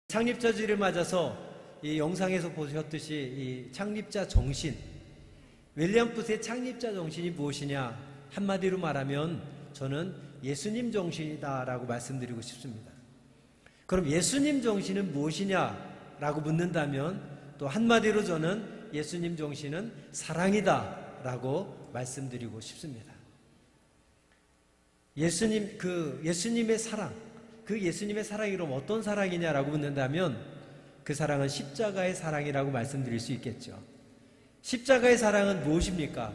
창립자 주일을 맞아서 이 영상에서 보셨듯이 이 창립자 정신, 윌리엄 붓의 창립자 정신이 무엇이냐? 한마디로 말하면 저는 예수님 정신이다라고 말씀드리고 싶습니다. 그럼 예수님 정신은 무엇이냐라고 묻는다면 또 한마디로 저는 예수님 정신은 사랑이다라고 말씀드리고 싶습니다. 예수님의 사랑, 그 예수님의 사랑이 그럼 어떤 사랑이냐라고 묻는다면 그 사랑은 십자가의 사랑이라고 말씀드릴 수 있겠죠. 십자가의 사랑은 무엇입니까?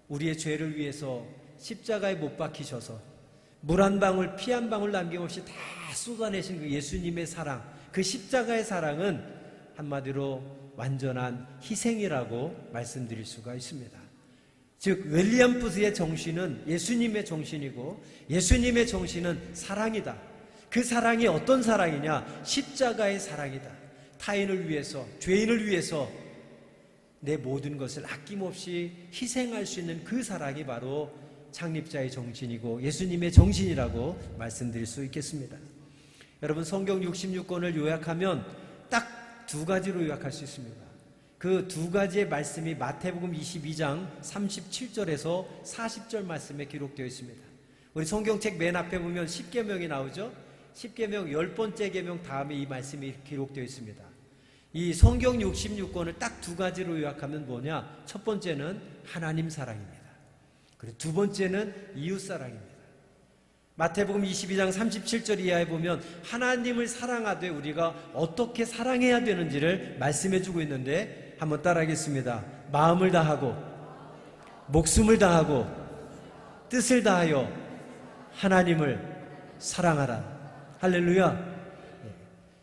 우리의 죄를 위해서 십자가에 못 박히셔서 물 한 방울, 피 한 방울 남김없이 다 쏟아내신 그 예수님의 사랑, 그 십자가의 사랑은 한마디로 완전한 희생이라고 말씀드릴 수가 있습니다. 즉 윌리엄 붓의 정신은 예수님의 정신이고 예수님의 정신은 사랑이다. 그 사랑이 어떤 사랑이냐? 십자가의 사랑이다. 타인을 위해서, 죄인을 위해서 내 모든 것을 아낌없이 희생할 수 있는 그 사랑이 바로 창립자의 정신이고 예수님의 정신이라고 말씀드릴 수 있겠습니다. 여러분, 성경 66권을 요약하면 딱 두 가지로 요약할 수 있습니다. 그 두 가지의 말씀이 마태복음 22장 37절에서 40절 말씀에 기록되어 있습니다. 우리 성경책 맨 앞에 보면 10계명이 나오죠. 10계명 10번째 계명 다음에 이 말씀이 기록되어 있습니다. 이 성경 66권을 딱 두 가지로 요약하면 뭐냐? 첫 번째는 하나님 사랑입니다. 그리고 두 번째는 이웃 사랑입니다. 마태복음 22장 37절 이하에 보면 하나님을 사랑하되 우리가 어떻게 사랑해야 되는지를 말씀해 주고 있는데 한번 따라하겠습니다. 마음을 다하고 목숨을 다하고 뜻을 다하여 하나님을 사랑하라. 할렐루야.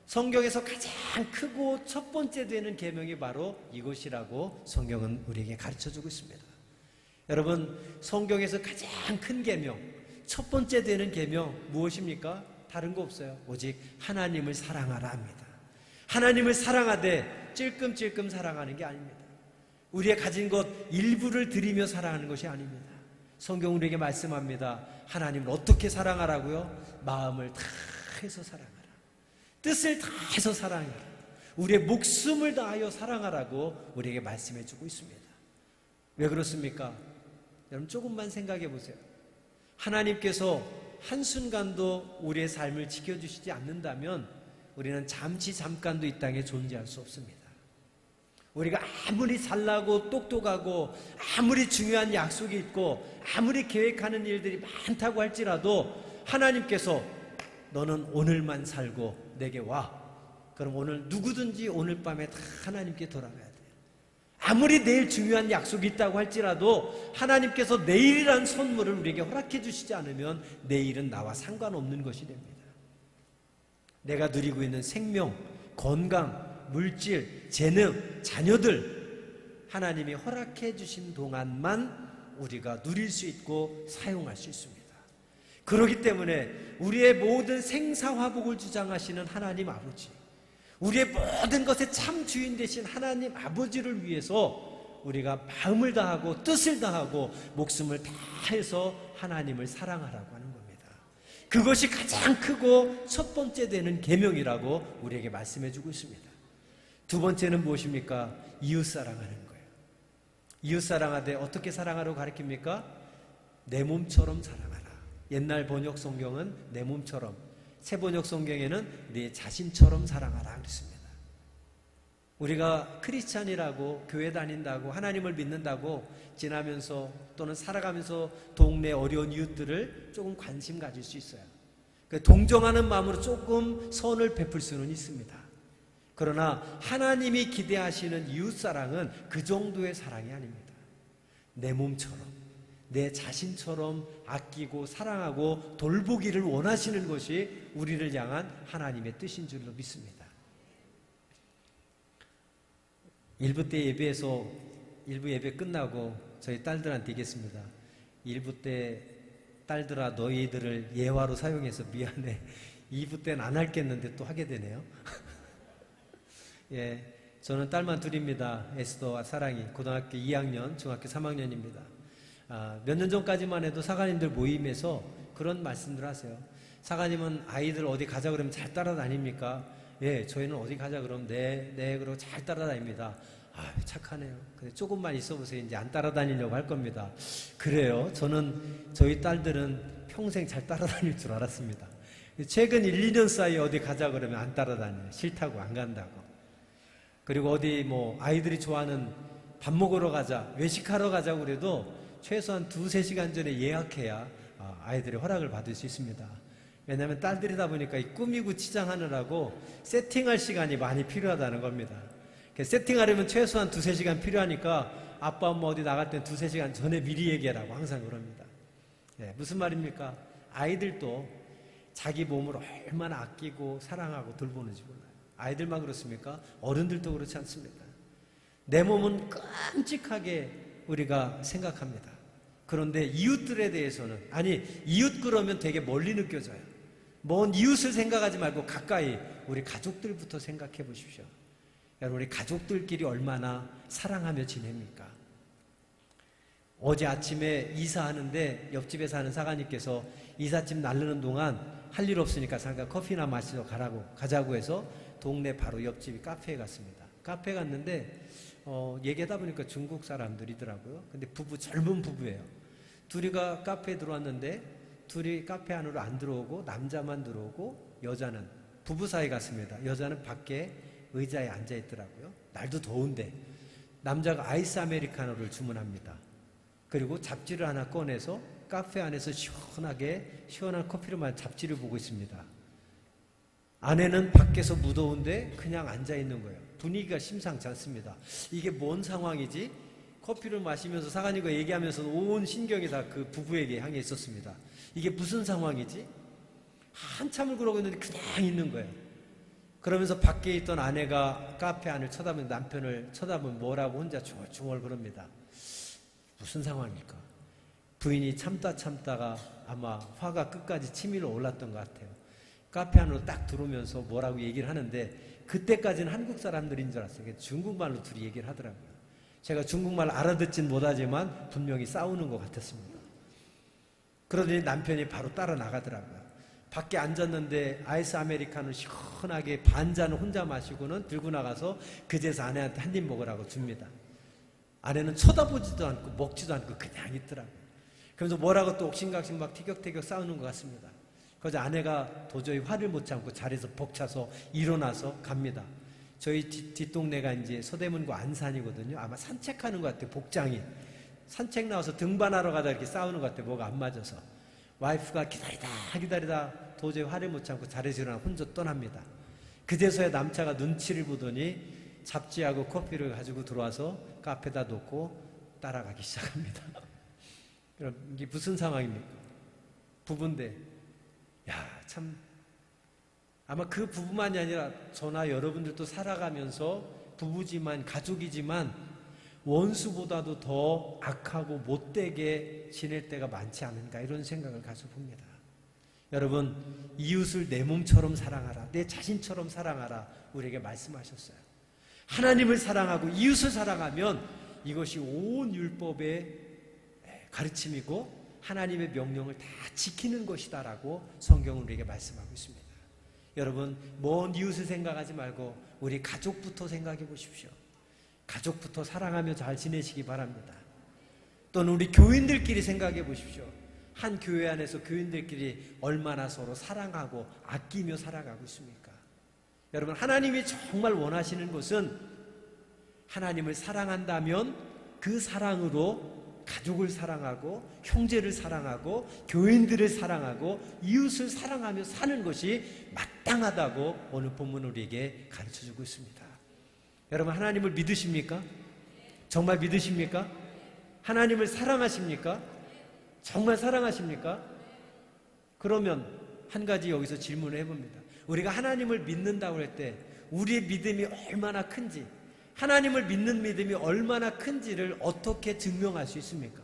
성경에서 가장 크고 첫 번째 되는 계명이 바로 이것이라고 성경은 우리에게 가르쳐주고 있습니다. 여러분, 성경에서 가장 큰 계명, 첫 번째 되는 계명 무엇입니까? 다른 거 없어요. 오직 하나님을 사랑하라 합니다. 하나님을 사랑하되 찔끔찔끔 사랑하는 게 아닙니다. 우리의 가진 것 일부를 드리며 사랑하는 것이 아닙니다. 성경 우리에게 말씀합니다. 하나님을 어떻게 사랑하라고요? 마음을 다 해서 사랑하라. 뜻을 다 해서 사랑하라. 우리의 목숨을 다하여 사랑하라고 우리에게 말씀해 주고 있습니다. 왜 그렇습니까? 여러분, 조금만 생각해 보세요. 하나님께서 한순간도 우리의 삶을 지켜주시지 않는다면 우리는 잠깐도 이 땅에 존재할 수 없습니다. 우리가 아무리 잘나고 똑똑하고 아무리 중요한 약속이 있고 아무리 계획하는 일들이 많다고 할지라도 하나님께서 너는 오늘만 살고 내게 와. 그럼 오늘 누구든지 오늘 밤에 다 하나님께 돌아가야 돼요. 아무리 내일 중요한 약속이 있다고 할지라도 하나님께서 내일이란 선물을 우리에게 허락해 주시지 않으면 내일은 나와 상관없는 것이 됩니다. 내가 누리고 있는 생명, 건강, 물질, 재능, 자녀들 하나님이 허락해 주신 동안만 우리가 누릴 수 있고 사용할 수 있습니다. 그렇기 때문에 우리의 모든 생사화복을 주장하시는 하나님 아버지, 우리의 모든 것의 참 주인 되신 하나님 아버지를 위해서 우리가 마음을 다하고 뜻을 다하고 목숨을 다해서 하나님을 사랑하라고 하는 겁니다. 그것이 가장 크고 첫 번째 되는 계명이라고 우리에게 말씀해 주고 있습니다. 두 번째는 무엇입니까? 이웃 사랑하는 거예요. 이웃 사랑하되 어떻게 사랑하라고 가르칩니까? 내 몸처럼 사랑하라. 옛날 번역 성경은 내 몸처럼, 새 번역 성경에는 내 자신처럼 사랑하라 그랬습니다. 우리가 크리스찬이라고 교회 다닌다고 하나님을 믿는다고 지나면서 또는 살아가면서 동네 어려운 이웃들을 조금 관심 가질 수 있어요. 동정하는 마음으로 조금 선을 베풀 수는 있습니다. 그러나 하나님이 기대하시는 이웃사랑은 그 정도의 사랑이 아닙니다. 내 몸처럼, 내 자신처럼 아끼고 사랑하고 돌보기를 원하시는 것이 우리를 향한 하나님의 뜻인 줄로 믿습니다. 일부 때 예배에서 일부 예배 끝나고 저희 딸들한테 얘기했습니다. 일부 때 딸들아 너희들을 예화로 사용해서 미안해. 2부 때는 안 할겠는데 또 하게 되네요. 예, 저는 딸만 둘입니다. 에스더와 사랑이 고등학교 2학년, 중학교 3학년입니다. 몇 년 전까지만 해도 사관님들 모임에서 그런 말씀들 하세요. 사관님은 아이들 어디 가자 그러면 잘 따라다닙니까? 예, 저희는 어디 가자 그러면 네, 그러고 잘 따라다닙니다. 아, 착하네요. 근데 조금만 있어보세요. 이제 안 따라다니려고 할 겁니다. 그래요. 저는 저희 딸들은 평생 잘 따라다닐 줄 알았습니다. 최근 1, 2년 사이에 어디 가자 그러면 안 따라다녀요. 싫다고 안 간다고. 그리고 어디 뭐 아이들이 좋아하는 밥 먹으러 가자, 외식하러 가자고 그래도 최소한 2-3시간 전에 예약해야 아이들의 허락을 받을 수 있습니다. 왜냐하면 딸들이다 보니까 이 꾸미고 치장하느라고 세팅할 시간이 많이 필요하다는 겁니다. 세팅하려면 최소한 2-3시간 필요하니까 아빠 엄마 어디 나갈 땐 2-3시간 전에 미리 얘기하라고 항상 그럽니다. 네, 무슨 말입니까? 아이들도 자기 몸을 얼마나 아끼고 사랑하고 돌보는지 몰라요. 아이들만 그렇습니까? 어른들도 그렇지 않습니다. 내 몸은 끔찍하게 우리가 생각합니다. 그런데 이웃들에 대해서는, 아니 이웃 그러면 되게 멀리 느껴져요. 먼 이웃을 생각하지 말고 가까이 우리 가족들부터 생각해 보십시오. 여러분, 우리 가족들끼리 얼마나 사랑하며 지냅니까? 어제 아침에 이사하는데 옆집에 사는 사장님께서 이삿짐 나르는 동안 할 일 없으니까 잠깐 커피나 마시러 가자고 해서 동네 바로 옆집이 카페에 갔습니다. 카페에 갔는데 얘기하다 보니까 중국 사람들이더라고요. 근데 젊은 부부예요. 둘이가 카페에 들어왔는데 둘이 카페 안으로 안 들어오고 남자만 들어오고 여자는 부부 사이 같습니다. 여자는 밖에 의자에 앉아 있더라고요. 날도 더운데 남자가 아이스 아메리카노를 주문합니다. 그리고 잡지를 하나 꺼내서 카페 안에서 시원한 커피를 마신 잡지를 보고 있습니다. 아내는 밖에서 무더운데 그냥 앉아 있는 거예요. 분위기가 심상치 않습니다. 이게 뭔 상황이지? 커피를 마시면서 사장님과 얘기하면서 온 신경이 다 그 부부에게 향해 있었습니다. 이게 무슨 상황이지? 한참을 그러고 있는데 그냥 있는 거예요. 그러면서 밖에 있던 아내가 카페 안을 쳐다보면 남편을 쳐다보면 뭐라고 혼자 중얼중얼 그럽니다. 무슨 상황일까? 부인이 참다가 아마 화가 끝까지 치밀어 올랐던 것 같아요. 카페 안으로 딱 들어오면서 뭐라고 얘기를 하는데 그때까지는 한국 사람들인 줄 알았어요. 중국말로 둘이 얘기를 하더라고요. 제가 중국말 알아듣진 못하지만 분명히 싸우는 것 같았습니다. 그러더니 남편이 바로 따라 나가더라고요. 밖에 앉았는데 아이스 아메리카노 시원하게 반잔을 혼자 마시고는 들고 나가서 그제서 아내한테 한 입 먹으라고 줍니다. 아내는 쳐다보지도 않고 먹지도 않고 그냥 있더라고요. 그러면서 뭐라고 또 옥신각신 막 티격태격 싸우는 것 같습니다. 그래서 아내가 도저히 화를 못 참고 자리에서 벅차서 일어나서 갑니다. 저희 뒷동네가 이제 서대문과 안산이거든요. 아마 산책하는 것 같아요. 복장이. 산책 나와서 등반하러 가다 이렇게 싸우는 것 같아요. 뭐가 안 맞아서. 와이프가 기다리다 도저히 화를 못 참고 자리에서 일어나 혼자 떠납니다. 그제서야 남자가 눈치를 보더니 잡지하고 커피를 가지고 들어와서 카페에다 놓고 따라가기 시작합니다. 그럼 이게 무슨 상황입니까? 부부인데, 참 아마 그 부부만이 아니라 저나 여러분들도 살아가면서 부부지만 가족이지만 원수보다도 더 악하고 못되게 지낼 때가 많지 않은가 이런 생각을 가져봅니다. 여러분, 이웃을 내 몸처럼 사랑하라, 내 자신처럼 사랑하라 우리에게 말씀하셨어요. 하나님을 사랑하고 이웃을 사랑하면 이것이 온 율법의 가르침이고 하나님의 명령을 다 지키는 것이다라고 성경은 우리에게 말씀하고 있습니다. 여러분, 먼 이웃을 생각하지 말고 우리 가족부터 생각해 보십시오. 가족부터 사랑하며 잘 지내시기 바랍니다. 또는 우리 교인들끼리 생각해 보십시오. 한 교회 안에서 교인들끼리 얼마나 서로 사랑하고 아끼며 살아가고 있습니까? 여러분, 하나님이 정말 원하시는 것은 하나님을 사랑한다면 그 사랑으로 가족을 사랑하고 형제를 사랑하고 교인들을 사랑하고 이웃을 사랑하며 사는 것이 마땅하다고 오늘 본문은 우리에게 가르쳐주고 있습니다. 여러분, 하나님을 믿으십니까? 정말 믿으십니까? 하나님을 사랑하십니까? 정말 사랑하십니까? 그러면 한 가지 여기서 질문을 해봅니다. 우리가 하나님을 믿는다고 할 때 우리의 믿음이 얼마나 큰지, 하나님을 믿는 믿음이 얼마나 큰지를 어떻게 증명할 수 있습니까?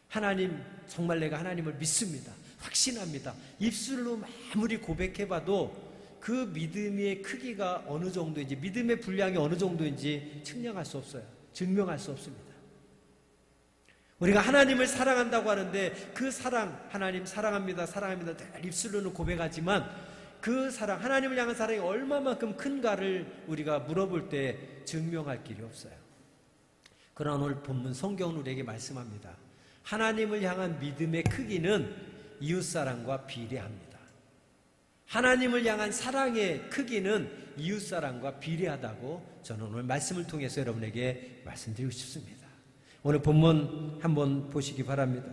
하나님, 정말 내가 하나님을 믿습니다. 확신합니다. 입술로 아무리 고백해봐도 그 믿음의 크기가 어느 정도인지, 믿음의 분량이 어느 정도인지 측량할 수 없어요. 증명할 수 없습니다. 우리가 하나님을 사랑한다고 하는데 그 사랑, 하나님 사랑합니다, 사랑합니다 늘 입술로는 고백하지만 그 사랑, 하나님을 향한 사랑이 얼마만큼 큰가를 우리가 물어볼 때 증명할 길이 없어요. 그러나 오늘 본문 성경은 우리에게 말씀합니다. 하나님을 향한 믿음의 크기는 이웃사랑과 비례합니다. 하나님을 향한 사랑의 크기는 이웃사랑과 비례하다고 저는 오늘 말씀을 통해서 여러분에게 말씀드리고 싶습니다. 오늘 본문 한번 보시기 바랍니다.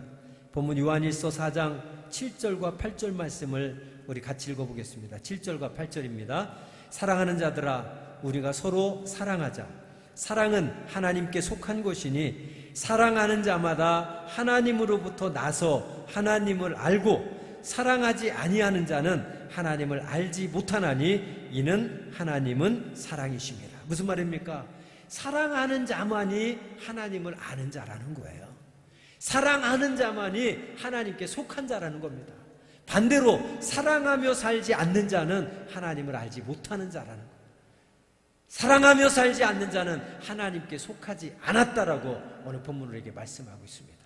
본문 요한일서 4장 7절과 8절 말씀을 우리 같이 읽어보겠습니다. 7절과 8절입니다. 사랑하는 자들아, 우리가 서로 사랑하자. 사랑은 하나님께 속한 것이니 사랑하는 자마다 하나님으로부터 나서 하나님을 알고 사랑하지 아니하는 자는 하나님을 알지 못하나니 이는 하나님은 사랑이심이라. 무슨 말입니까? 사랑하는 자만이 하나님을 아는 자라는 거예요. 사랑하는 자만이 하나님께 속한 자라는 겁니다. 반대로 사랑하며 살지 않는 자는 하나님을 알지 못하는 자라는 거예요. 사랑하며 살지 않는 자는 하나님께 속하지 않았다라고 오늘 본문으로 이렇게 말씀하고 있습니다.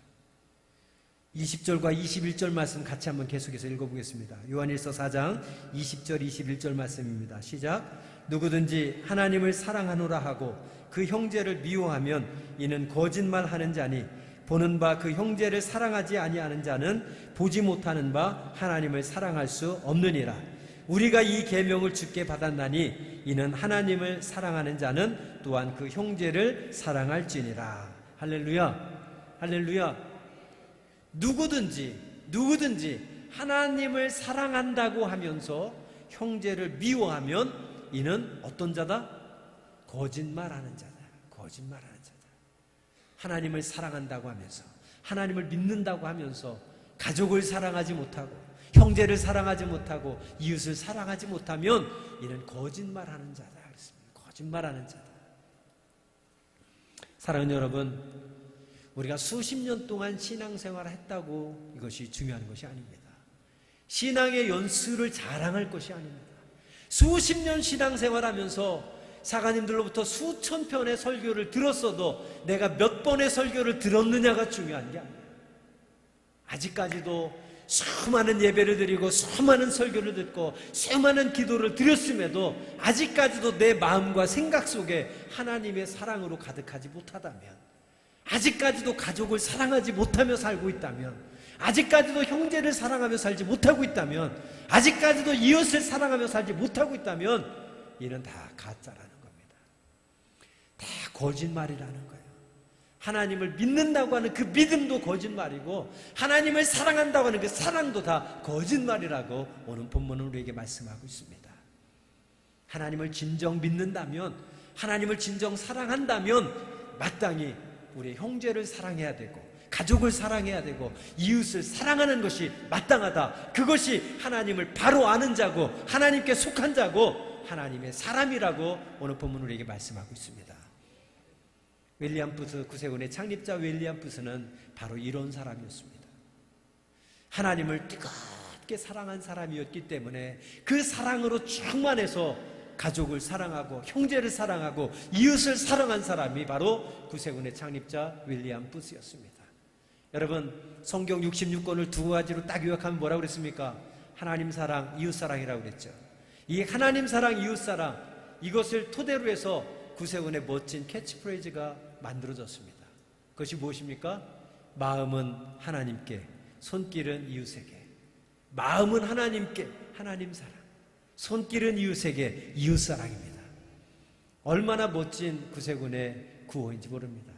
20절과 21절 말씀 같이 한번 계속해서 읽어보겠습니다. 요한일서 4장 20절 21절 말씀입니다. 시작. 누구든지 하나님을 사랑하노라 하고 그 형제를 미워하면 이는 거짓말하는 자니 보는 바 그 형제를 사랑하지 아니하는 자는 보지 못하는 바 하나님을 사랑할 수 없느니라. 우리가 이 계명을 주께 받았나니 이는 하나님을 사랑하는 자는 또한 그 형제를 사랑할지니라. 할렐루야, 할렐루야. 누구든지 하나님을 사랑한다고 하면서 형제를 미워하면 이는 어떤 자다? 거짓말하는 자다. 거짓말하는 자다. 하나님을 사랑한다고 하면서, 하나님을 믿는다고 하면서 가족을 사랑하지 못하고 형제를 사랑하지 못하고 이웃을 사랑하지 못하면 이는 거짓말하는 자다. 그랬습니다. 거짓말하는 자다. 사랑하는 여러분, 우리가 수십 년 동안 신앙생활을 했다고 이것이 중요한 것이 아닙니다. 신앙의 연수를 자랑할 것이 아닙니다. 수십 년 신앙생활하면서 사가님들로부터 수천 편의 설교를 들었어도 내가 몇 번의 설교를 들었느냐가 중요한 게 아니에요. 아직까지도 수많은 예배를 드리고 수많은 설교를 듣고 수많은 기도를 드렸음에도 아직까지도 내 마음과 생각 속에 하나님의 사랑으로 가득하지 못하다면, 아직까지도 가족을 사랑하지 못하며 살고 있다면, 아직까지도 형제를 사랑하며 살지 못하고 있다면, 아직까지도 이웃을 사랑하며 살지 못하고 있다면 이는 다 가짜라는 겁니다. 다 거짓말이라는 거예요. 하나님을 믿는다고 하는 그 믿음도 거짓말이고 하나님을 사랑한다고 하는 그 사랑도 다 거짓말이라고 오늘 본문은 우리에게 말씀하고 있습니다. 하나님을 진정 믿는다면, 하나님을 진정 사랑한다면 마땅히 우리 형제를 사랑해야 되고 가족을 사랑해야 되고 이웃을 사랑하는 것이 마땅하다. 그것이 하나님을 바로 아는 자고 하나님께 속한 자고 하나님의 사람이라고 오늘 본문 우리에게 말씀하고 있습니다. 윌리엄 부스, 구세군의 창립자 윌리엄 부스는 바로 이런 사람이었습니다. 하나님을 뜨겁게 사랑한 사람이었기 때문에 그 사랑으로 충만해서 가족을 사랑하고 형제를 사랑하고 이웃을 사랑한 사람이 바로 구세군의 창립자 윌리엄 부스였습니다. 여러분, 성경 66권을 두 가지로 딱 요약하면 뭐라고 그랬습니까? 하나님 사랑, 이웃 사랑이라고 그랬죠. 이 하나님 사랑, 이웃 사랑, 이것을 토대로 해서 구세군의 멋진 캐치프레이즈가 만들어졌습니다. 그것이 무엇입니까? 마음은 하나님께, 손길은 이웃에게. 마음은 하나님께, 하나님 사랑. 손길은 이웃에게, 이웃 사랑입니다. 얼마나 멋진 구세군의 구호인지 모릅니다.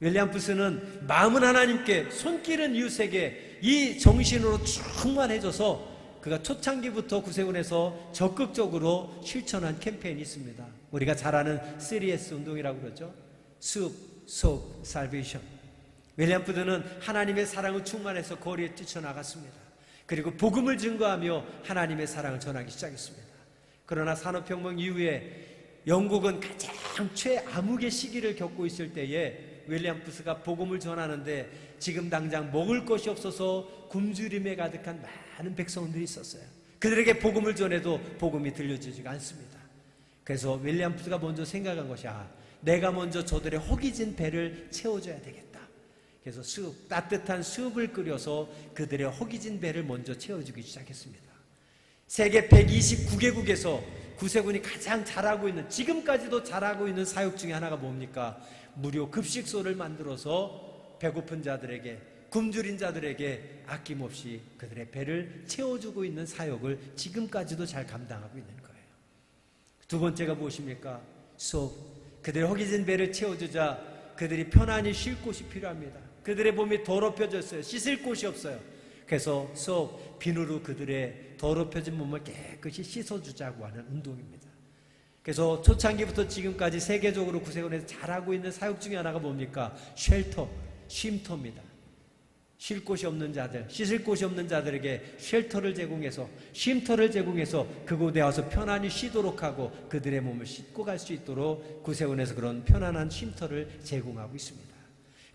윌리엄 부스는 마음은 하나님께, 손길은 이웃에게 이 정신으로 충만해져서 그가 초창기부터 구세군에서 적극적으로 실천한 캠페인이 있습니다. 우리가 잘 아는 3S 운동이라고 그러죠. Soup, Soap, Salvation. 윌리엄 부스는 하나님의 사랑을 충만해서 거리에 뛰쳐나갔습니다. 그리고 복음을 증거하며 하나님의 사랑을 전하기 시작했습니다. 그러나 산업혁명 이후에 영국은 가장 최암흑의 시기를 겪고 있을 때에 윌리엄 부스가 복음을 전하는데 지금 당장 먹을 것이 없어서 굶주림에 가득한 많은 백성들이 있었어요. 그들에게 복음을 전해도 복음이 들려지지가 않습니다. 그래서 윌리엄 부스가 먼저 생각한 것이 내가 먼저 저들의 허기진 배를 채워줘야 되겠다. 그래서 따뜻한 수업을 끓여서 그들의 허기진 배를 먼저 채워주기 시작했습니다. 세계 129개국에서 구세군이 가장 잘하고 있는, 지금까지도 잘하고 있는 사역 중에 하나가 뭡니까? 무료 급식소를 만들어서 배고픈 자들에게, 굶주린 자들에게 아낌없이 그들의 배를 채워주고 있는 사역을 지금까지도 잘 감당하고 있는 거예요. 두 번째가 무엇입니까? 수업. 그들의 허기진 배를 채워주자 그들이 편안히 쉴 곳이 필요합니다. 그들의 몸이 더럽혀졌어요. 씻을 곳이 없어요. 그래서 수업, 비누로 그들의 더럽혀진 몸을 깨끗이 씻어주자고 하는 운동입니다. 그래서 초창기부터 지금까지 세계적으로 구세군에서 잘하고 있는 사역 중에 하나가 뭡니까? 쉘터, 쉼터입니다. 쉴 곳이 없는 자들, 씻을 곳이 없는 자들에게 쉘터를 제공해서, 쉼터를 제공해서 그곳에 와서 편안히 쉬도록 하고 그들의 몸을 씻고 갈 수 있도록 구세군에서 그런 편안한 쉼터를 제공하고 있습니다.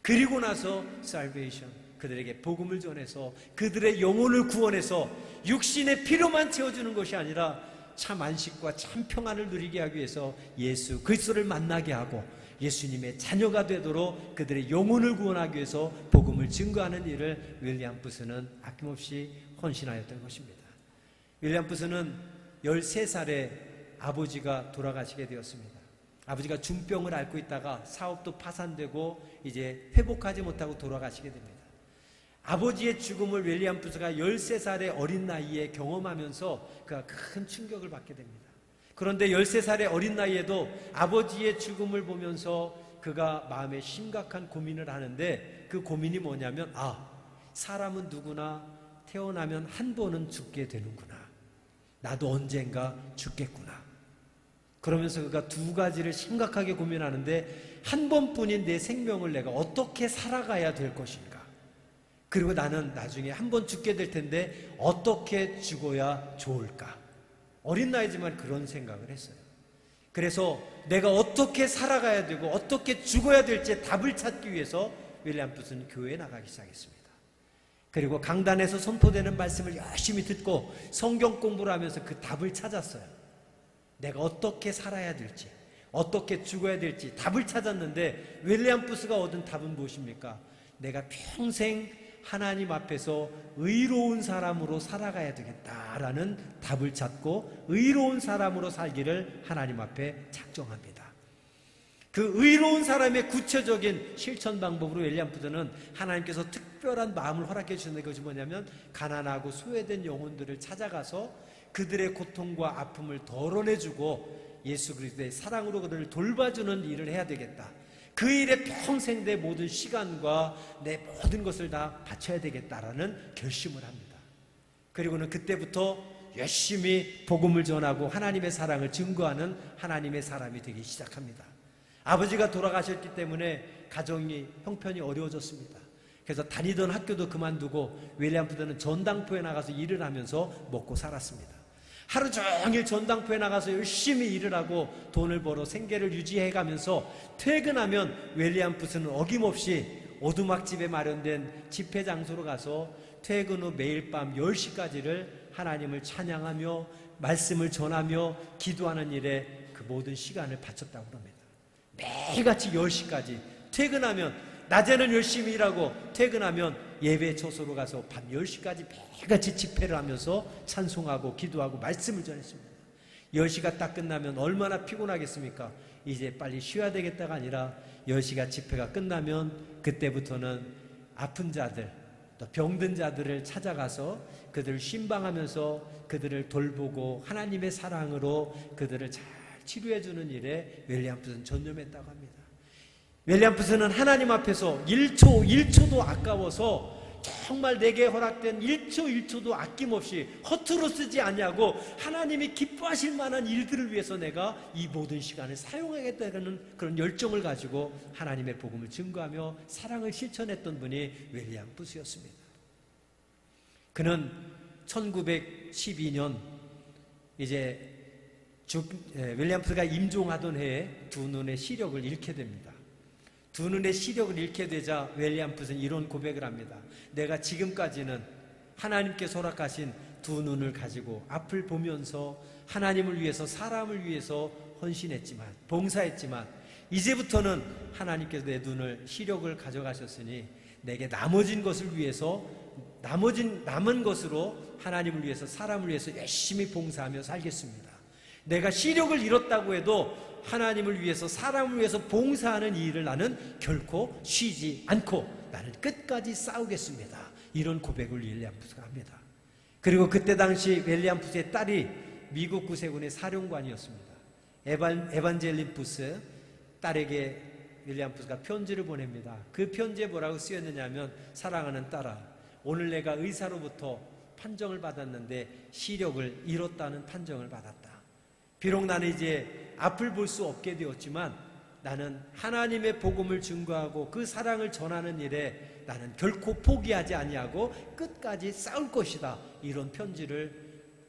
그리고 나서 살베이션, 그들에게 복음을 전해서 그들의 영혼을 구원해서 육신의 필요만 채워주는 것이 아니라 참 안식과 참 평안을 누리게 하기 위해서 예수 그리스도를 만나게 하고 예수님의 자녀가 되도록 그들의 영혼을 구원하기 위해서 복음을 증거하는 일을 윌리엄 부스는 아낌없이 헌신하였던 것입니다. 윌리엄 부스는 13살에 아버지가 돌아가시게 되었습니다. 아버지가 중병을 앓고 있다가 사업도 파산되고 이제 회복하지 못하고 돌아가시게 됩니다. 아버지의 죽음을 윌리엄 부스가 13살의 어린 나이에 경험하면서 그가 큰 충격을 받게 됩니다. 그런데 13살의 어린 나이에도 아버지의 죽음을 보면서 그가 마음에 심각한 고민을 하는데, 그 고민이 뭐냐면, 사람은 누구나 태어나면 한 번은 죽게 되는구나. 나도 언젠가 죽겠구나. 그러면서 그가 두 가지를 심각하게 고민하는데, 한 번뿐인 내 생명을 내가 어떻게 살아가야 될 것인가? 그리고 나는 나중에 한 번 죽게 될 텐데 어떻게 죽어야 좋을까? 어린 나이지만 그런 생각을 했어요. 그래서 내가 어떻게 살아가야 되고 어떻게 죽어야 될지 답을 찾기 위해서 윌리엄 부스는 교회에 나가기 시작했습니다. 그리고 강단에서 선포되는 말씀을 열심히 듣고 성경 공부를 하면서 그 답을 찾았어요. 내가 어떻게 살아야 될지, 어떻게 죽어야 될지 답을 찾았는데, 윌리엄 부스가 얻은 답은 무엇입니까? 내가 평생 하나님 앞에서 의로운 사람으로 살아가야 되겠다라는 답을 찾고 의로운 사람으로 살기를 하나님 앞에 작정합니다. 그 의로운 사람의 구체적인 실천 방법으로 윌리엄 부스는 하나님께서 특별한 마음을 허락해 주시는 것이 뭐냐면, 가난하고 소외된 영혼들을 찾아가서 그들의 고통과 아픔을 덜어내주고 예수 그리스도의 사랑으로 그들을 돌봐주는 일을 해야 되겠다. 그 일에 평생 내 모든 시간과 내 모든 것을 다 바쳐야 되겠다라는 결심을 합니다. 그리고는 그때부터 열심히 복음을 전하고 하나님의 사랑을 증거하는 하나님의 사람이 되기 시작합니다. 아버지가 돌아가셨기 때문에 가정이 형편이 어려워졌습니다. 그래서 다니던 학교도 그만두고 윌리엄 부스는 전당포에 나가서 일을 하면서 먹고 살았습니다. 하루 종일 전당포에 나가서 열심히 일을 하고 돈을 벌어 생계를 유지해가면서 퇴근하면 윌리엄 부스는 어김없이 오두막집에 마련된 집회 장소로 가서 퇴근 후 매일 밤 10시까지를 하나님을 찬양하며 말씀을 전하며 기도하는 일에 그 모든 시간을 바쳤다고 합니다. 매일같이 10시까지 퇴근하면, 낮에는 열심히 일하고 퇴근하면 예배 처소로 가서 밤 10시까지 매일같이 집회를 하면서 찬송하고 기도하고 말씀을 전했습니다. 10시가 딱 끝나면 얼마나 피곤하겠습니까? 이제 빨리 쉬어야 되겠다가 아니라 10시가 집회가 끝나면 그때부터는 아픈 자들, 또 병든 자들을 찾아가서 그들을 신방하면서 그들을 돌보고 하나님의 사랑으로 그들을 잘 치료해주는 일에 윌리엄 부스는 전념했다고 합니다. 윌리엄 부스는 하나님 앞에서 1초도 아까워서 정말 내게 허락된 1초도 아낌없이 허투루 쓰지 않냐고 하나님이 기뻐하실 만한 일들을 위해서 내가 이 모든 시간을 사용하겠다는 그런 열정을 가지고 하나님의 복음을 증거하며 사랑을 실천했던 분이 윌리엄 부스였습니다. 그는 1912년 이제 윌리엄 부스가 임종하던 해에 두 눈의 시력을 잃게 됩니다. 두 눈의 시력을 잃게 되자 윌리엄 부스는 이런 고백을 합니다. 내가 지금까지는 하나님께서 허락하신 두 눈을 가지고 앞을 보면서 하나님을 위해서 사람을 위해서 헌신했지만, 봉사했지만, 이제부터는 하나님께서 내 눈을, 시력을 가져가셨으니 내게 남은 것을 위해서 남은 것으로 하나님을 위해서, 사람을 위해서 열심히 봉사하며 살겠습니다. 내가 시력을 잃었다고 해도 하나님을 위해서, 사람을 위해서 봉사하는 이 일을 나는 결코 쉬지 않고 나는 끝까지 싸우겠습니다. 이런 고백을 윌리엄푸스가 합니다. 그리고 그때 당시 윌리엄푸스의 딸이 미국 구세군의 사령관이었습니다. 에반젤린 푸스 딸에게 윌리엄푸스가 편지를 보냅니다. 그 편지에 뭐라고 쓰였느냐면, 사랑하는 딸아, 오늘 내가 의사로부터 판정을 받았는데 시력을 잃었다는 판정을 받았다. 비록 나는 이제 앞을 볼 수 없게 되었지만 나는 하나님의 복음을 증거하고 그 사랑을 전하는 일에 나는 결코 포기하지 아니하고 끝까지 싸울 것이다. 이런 편지를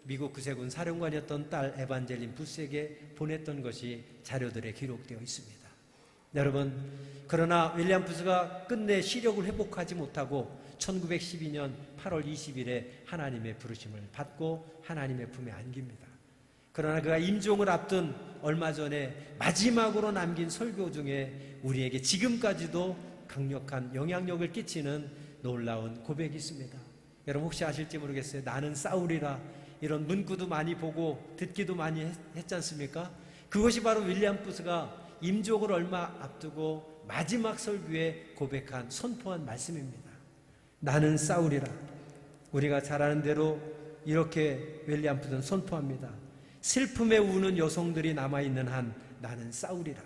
미국 구세군 사령관이었던 딸 에반젤린 부스에게 보냈던 것이 자료들에 기록되어 있습니다. 여러분, 그러나 윌리엄푸스가 끝내 시력을 회복하지 못하고 1912년 8월 20일에 하나님의 부르심을 받고 하나님의 품에 안깁니다. 그러나 그가 임종을 앞둔 얼마 전에 마지막으로 남긴 설교 중에 우리에게 지금까지도 강력한 영향력을 끼치는 놀라운 고백이 있습니다. 여러분 혹시 아실지 모르겠어요. 나는 싸우리라, 이런 문구도 많이 보고 듣기도 많이 했지 않습니까? 그것이 바로 윌리엄푸스가 임종을 얼마 앞두고 마지막 설교에 고백한, 선포한 말씀입니다. 나는 싸우리라. 우리가 잘 아는 대로 이렇게 윌리엄푸스는 선포합니다. 슬픔에 우는 여성들이 남아있는 한 나는 싸우리라.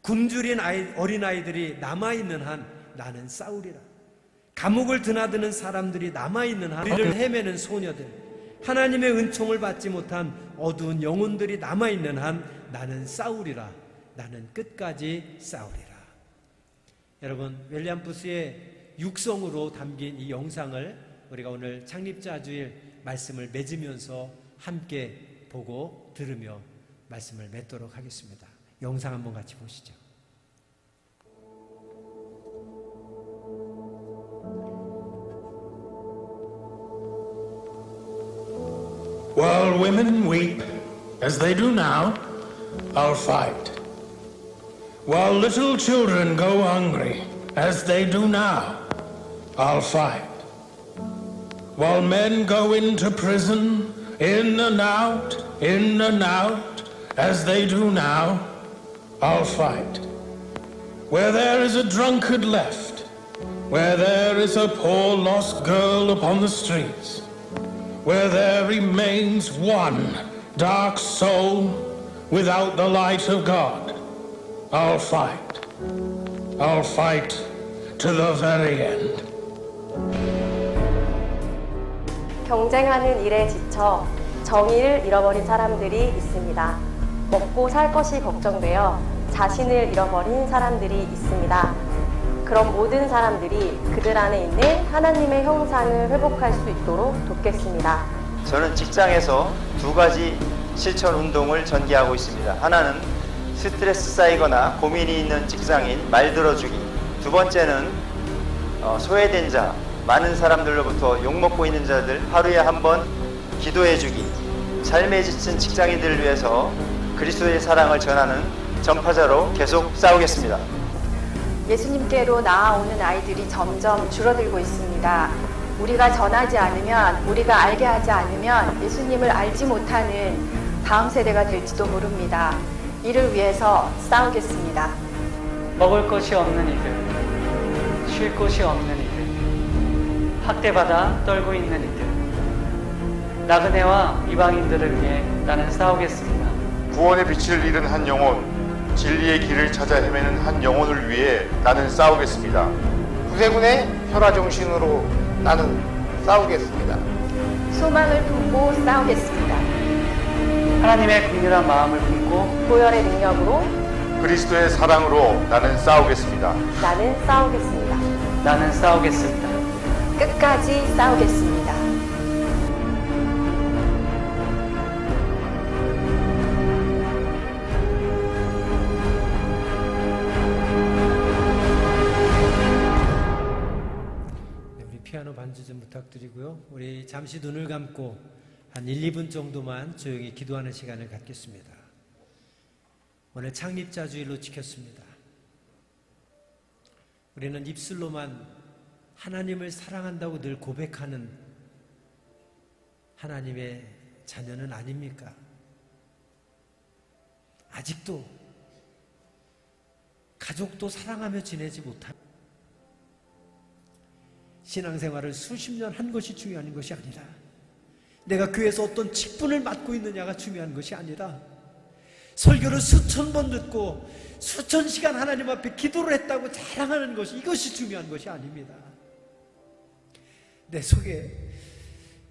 굶주린 어린아이들이 남아있는 한 나는 싸우리라. 감옥을 드나드는 사람들이 남아있는 한, 우리를 헤매는 소녀들, 하나님의 은총을 받지 못한 어두운 영혼들이 남아있는 한 나는 싸우리라. 나는 끝까지 싸우리라. 여러분, 윌리엄푸스의 육성으로 담긴 이 영상을 우리가 오늘 창립자 주일 말씀을 맺으면서 함께 보고 들으며 말씀을 맺도록 하겠습니다. 영상 한번 같이 보시죠. While women weep, as they do now, I'll fight. While little children go hungry, as they do now, I'll fight. While men go into prison, in and out, as they do now, I'll fight. Where there is a drunkard left, where there is a poor lost girl upon the streets, where there remains one dark soul without the light of God, I'll fight. I'll fight to the very end. 경쟁하는 일에 지쳐 정의를 잃어버린 사람들이 있습니다. 먹고 살 것이 걱정되어 자신을 잃어버린 사람들이 있습니다. 그런 모든 사람들이 그들 안에 있는 하나님의 형상을 회복할 수 있도록 돕겠습니다. 저는 직장에서 두 가지 실천 운동을 전개하고 있습니다. 하나는 스트레스 쌓이거나 고민이 있는 직장인 말 들어주기. 두 번째는 소외된 자, 많은 사람들로부터 욕먹고 있는 자들 하루에 한 번 기도해주기. 삶에 지친 직장인들을 위해서 그리스도의 사랑을 전하는 전파자로 계속 싸우겠습니다. 예수님께로 나아오는 아이들이 점점 줄어들고 있습니다. 우리가 전하지 않으면, 우리가 알게 하지 않으면 예수님을 알지 못하는 다음 세대가 될지도 모릅니다. 이를 위해서 싸우겠습니다. 먹을 것이 없는 이들, 쉴 곳이 없는 이들, 학대받아 떨고 있는 이들, 나그네와 이방인들을 위해 나는 싸우겠습니다. 구원의 빛을 잃은 한 영혼, 진리의 길을 찾아 헤매는 한 영혼을 위해 나는 싸우겠습니다. 구세군의 혈화정신으로 나는 싸우겠습니다. 소망을 품고 싸우겠습니다. 하나님의 긍휼한 마음을 품고 보혈의 능력으로 그리스도의 사랑으로 나는 싸우겠습니다. 나는 싸우겠습니다. 나는 싸우겠습니다. 끝까지 싸우겠습니다. 피아노 반주 좀 부탁드리고요. 우리 잠시 눈을 감고 한 1, 2분 정도만 조용히 기도하는 시간을 갖겠습니다. 오늘 창립자 주일로 지켰습니다. 우리는 입술로만 하나님을 사랑한다고 늘 고백하는 하나님의 자녀는 아닙니까? 아직도 가족도 사랑하며 지내지 못한 신앙생활을 수십 년 한 것이 중요한 것이 아니라 내가 교회에서 어떤 직분을 맡고 있느냐가 중요한 것이 아니라 설교를 수천 번 듣고 수천 시간 하나님 앞에 기도를 했다고 자랑하는 것이 이것이 중요한 것이 아닙니다. 내 속에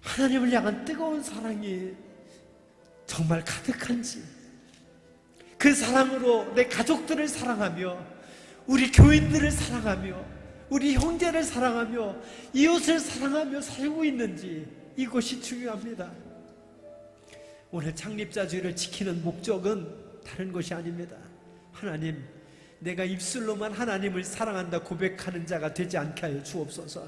하나님을 향한 뜨거운 사랑이 정말 가득한지 그 사랑으로 내 가족들을 사랑하며 우리 교인들을 사랑하며 우리 형제를 사랑하며 이웃을 사랑하며 살고 있는지 이것이 중요합니다. 오늘 창립자주의를 지키는 목적은 다른 것이 아닙니다. 하나님, 내가 입술로만 하나님을 사랑한다 고백하는 자가 되지 않게 하여 주옵소서.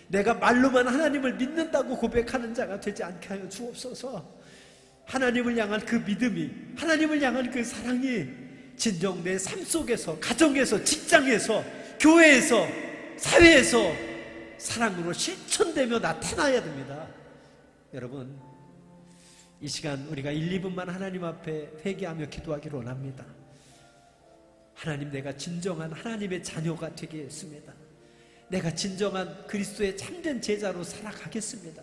내가 말로만 하나님을 믿는다고 고백하는 자가 되지 않게 하여 주옵소서. 하나님을 향한 그 믿음이, 하나님을 향한 그 사랑이 진정 내 삶 속에서, 가정에서, 직장에서, 교회에서, 사회에서 사랑으로 실천되며 나타나야 됩니다. 여러분, 이 시간 우리가 1, 2분만 하나님 앞에 회개하며 기도하기를 원합니다. 하나님, 내가 진정한 하나님의 자녀가 되겠습니다. 내가 진정한 그리스도의 참된 제자로 살아가겠습니다.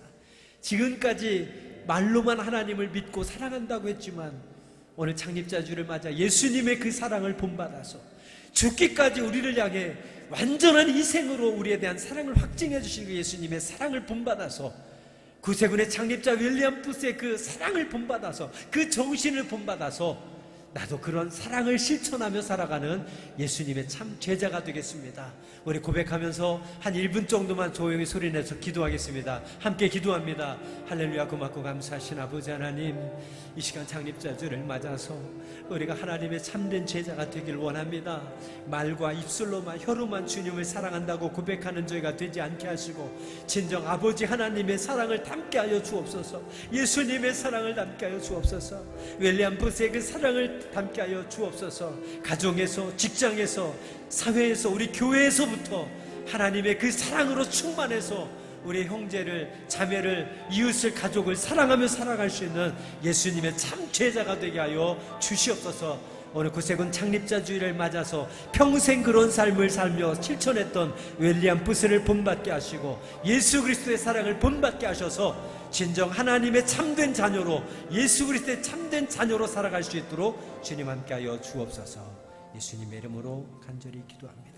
지금까지 말로만 하나님을 믿고 사랑한다고 했지만 오늘 창립자주를 맞아 예수님의 그 사랑을 본받아서 죽기까지 우리를 향해 완전한 희생으로 우리에 대한 사랑을 확증해 주신 그 예수님의 사랑을 본받아서 구세군의 창립자 윌리엄 푸스의 그 사랑을 본받아서 그 정신을 본받아서 나도 그런 사랑을 실천하며 살아가는 예수님의 참 제자가 되겠습니다. 우리 고백하면서 한 1분 정도만 조용히 소리내서 기도하겠습니다. 함께 기도합니다. 할렐루야. 고맙고 감사하신 아버지 하나님, 이 시간 창립자주를 맞아서 우리가 하나님의 참된 제자가 되길 원합니다. 말과 입술로만 혀로만 주님을 사랑한다고 고백하는 저희가 되지 않게 하시고 진정 아버지 하나님의 사랑을 담게 하여 주옵소서. 예수님의 사랑을 담게 하여 주옵소서. 윌리엄 푸스의 그 사랑을 담게 하여 주옵소서. 가정에서, 직장에서, 사회에서, 우리 교회에서부터 하나님의 그 사랑으로 충만해서 우리 형제를, 자매를, 이웃을, 가족을 사랑하며 살아갈 수 있는 예수님의 참 제자가 되게 하여 주시옵소서. 오늘 구세군 창립자주의를 맞아서 평생 그런 삶을 살며 실천했던 윌리엄 푸스를 본받게 하시고 예수 그리스도의 사랑을 본받게 하셔서 진정 하나님의 참된 자녀로, 예수 그리스도의 참된 자녀로 살아갈 수 있도록 주님 함께 하여 주옵소서. 예수님의 이름으로 간절히 기도합니다.